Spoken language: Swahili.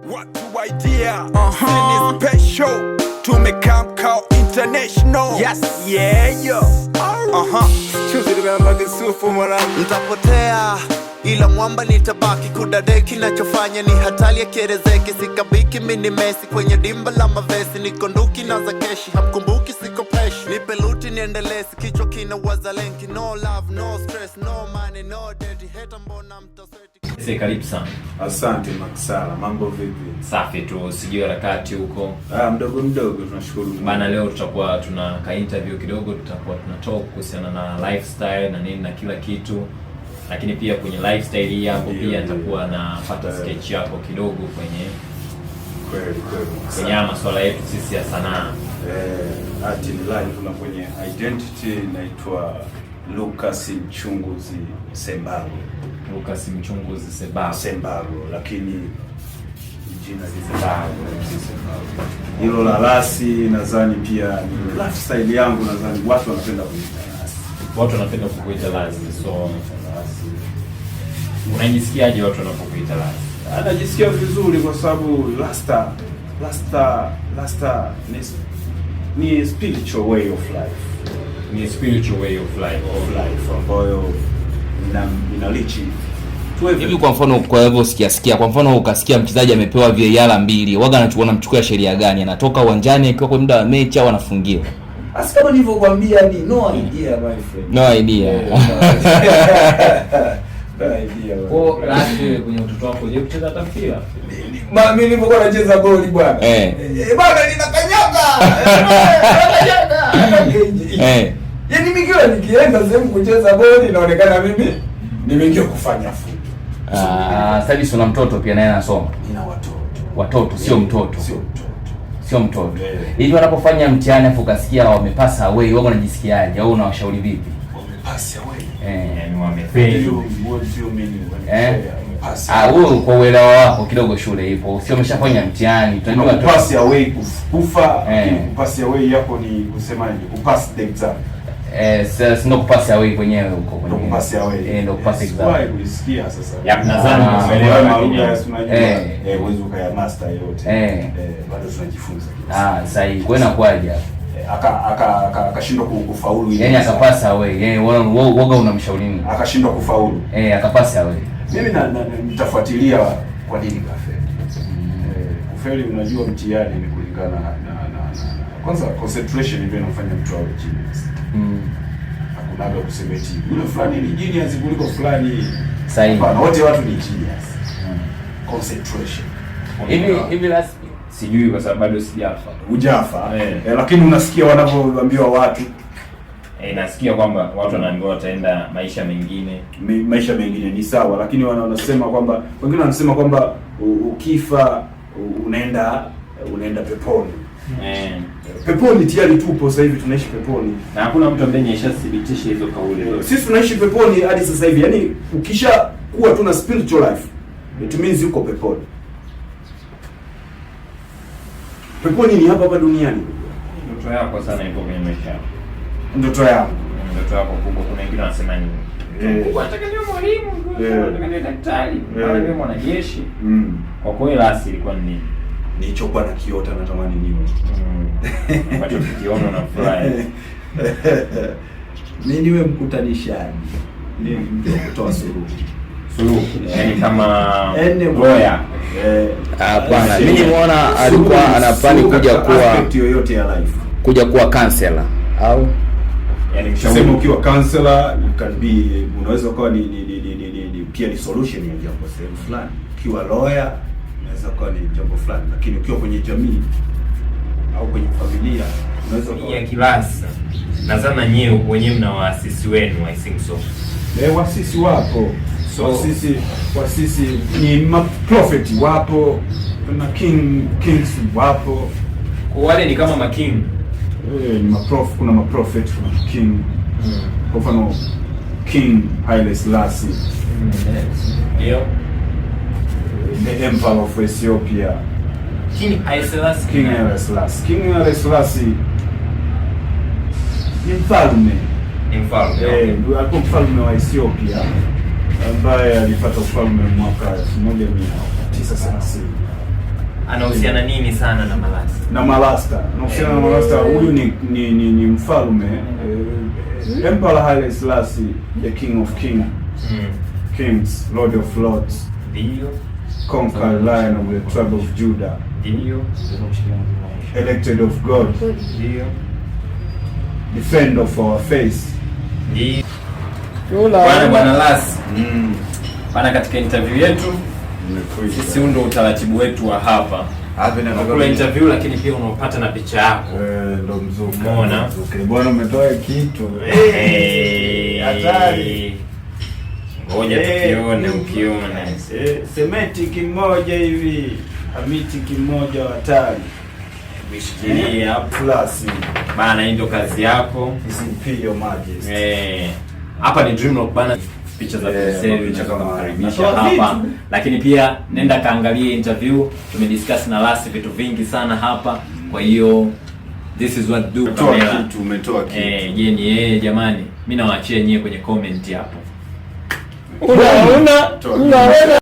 What to idea? Any special to make come call international. Yes, yeah, yo. Choose the gamba kisufu mwanangu. Nitapotea ila mwamba nitabaki, kudadeki kinachofanya ni hatari ya kerezeki. Sikabiki mini Messi kwenye dimba la mavesi, niko nduki na za keshi, hamkumbuki siko peshi. Nipe luti niendelezi, kichwa kina wazalenki. No love, no stress, no money, no dirty. Heta mbona mtaseti. Karibu sana. Asante Maksala, mambo vipi? Safi tu, sijui harakati huko. Mdogo tunashukuru. Bana, leo tutakuwa tuna ka interview kidogo, tutakuwa tuna talk kuhusiana na lifestyle na nini na kila kitu. Lakini pia kwenye lifestyle hii hapo pia nitakuwa napata sketch yako kidogo kweli kwenye masuala yetu sisi ya sanaa. Ati live tuna kwenye identity naitwa Lucas Mchunguzi Sembago. Lucas Mchunguzi Sembago, lakini jina Sembago. Hilo la rasi nadhani pia ni lifestyle yangu, nadhani watu wanapenda kuita rasi. Watu wanapenda kukuita rasi. So unajisikiaje watu wanapokuita rasi? Anajisikia vizuri kwa sababu rasta ni spiritual way of life. Ni spiritual way of life ambayo ina lichi. Hivi kwa mfano, kwa hivyo sikia kwa mfano ukasikia mchezaji amepewa VAR 2, waga anachukua sheria gani? Anatoka uwanjani akiwa kwa muda wa mechi au anafungiwa? Kama nilivyokuambia ni no idea my friend. No idea. Kwa rasi kwenye mtoto wako je kucheza tamthilia? Mimi nilipokuwa nacheza goli bwana. Bwana ninakanyaga. Yaani mimi kila nikienda sehemu kucheza goli inaonekana mimi nimeingia kufanya fujo. Sasa hivi una mtoto pia naye anasoma. Nina Watoto sio mtoto. Hivi wanapofanya mtihani afu ukasikia wamepasa away, wewe unajisikiaje au unawashauri vipi? Wamepasa away. Yani wamefeli. Wewe kwa uelewa wako kidogo shule ipo. Sio umeshafanya mtihani. Tunajua pass away kufa, pass away yako ni kusemaje? Kupass the exam. Sasa ndio kupass away kwenyewe huko kwenye. Ndio kupass away. Ndio kupass exam. Why kulisikia sasa? Yap, nadhani umeelewa unajua uwezo ukaya master yote. Bado tunajifunza. Sasa hii kwa inakuaje? Akashindwa kufaulu ile. Yaani akapasa away. Woga unamshauri nini? Akashindwa kufaulu. Akapasa away. Mimi nitafuatilia kwa nini kafeli. Kufeli unajua mtihani ni kulingana na kwanza concentration ndio inafanya mtu awe genius. Hakunaga kusema eti yule fulani ni genius kuliko fulani. Sahihi. Hapana, wote watu ni genius. Concentration. Hivi rasmi sijui kwa sababu bado sijafa. Hujafa. Lakini unasikia wanavyoambiwa watu. Nasikia kwamba watu wanaambiwa wataenda maisha mengine. Maisha mengine ni sawa, lakini wanasema kwamba wengine wanasema kwamba ukifa unaenda peponi. Peponi tayari tupo sasa hivi, tunaishi peponi. Na hakuna mtu ambaye ameshathibitisha hizo kauli. Sisi tunaishi peponi hadi sasa hivi. Yaani ukisha kuwa tuna spiritual life, it means uko peponi. Peponi ni hapa duniani. Ndoto yako sana ipo kwenye maisha. Ndoto yangu kubwa. Kuna wengine wanasema ni kubwa, nataka niwe mwalimu, nataka niwe daktari, nataka niwe mwanajeshi. Kwa kweli rasi ilikuwa ni nini? Nilichokuwa na kiota natamani niwe. Ambacho kikiona na furahi. Mimi niwe mkutanishaji. Ni mtu kutoa suluhu. Yaani kama lawyer. Hapana, mimi nimeona alikuwa anapani kuja kuwa counselor au yani sema ukiwa counselor you can be, unaweza kuwa ni pia ni solution ya jambo sehemu fulani. Ukiwa lawyer unaweza kuwa ni jambo fulani, lakini ukiwa kwenye jamii au kwenye familia unaweza kuwa ya kilasi. Nadhani nyewe wenyewe mna waasisi wenu, I think so. Waasisi wapo. Wasisi ni prophet wapo, na kings wapo. Kwa wale ni kama making. Ni kuna prophet, kuna king. Kwa mfano King Haile Selassie. Ndio. The Emperor of Ethiopia. King Haile Selassie. King Haile Selassie ni mfalme. Alikuwa mfalme wa Ethiopia ambaye alipata ufalme mwaka 1930. anahusiana nini sana na Malasta? Na Malasta. Anahusiana na Malasta. Huyu ni mfalme Emperor Haile Selassie, the King of Kings, Lord of Lords. Ndio. Conqueror, Lion of the tribe of Judah. Ndio. Elected of God. Ndio. Defender of our faith. Ndio. Bwana Las. Bana, katika interview yetu sisi ndio utaratibu wetu wa hapa. Kuna interview lakini pia unapata na picha yako. Ndo mzuka. Umeona? Okay, bwana umetoa kitu. Hatari. Ngoja tukione ukiona. Semeti kimoja hivi, amiti kimoja hatari. Mishikilia Plus. Bana, hii ndio kazi yako. Is Imperial Majesty. Hapa ni Dreamlock bana, picha za picha kama kukaribisha hapa. Lakini pia nenda kaangalie interview, tumediscuss na Las vitu vingi sana hapa. Kwa hiyo this is what do kamera. Umetoa kitu. Je, ni jamani, mimi nawaachia nyie kwenye comment hapo. Una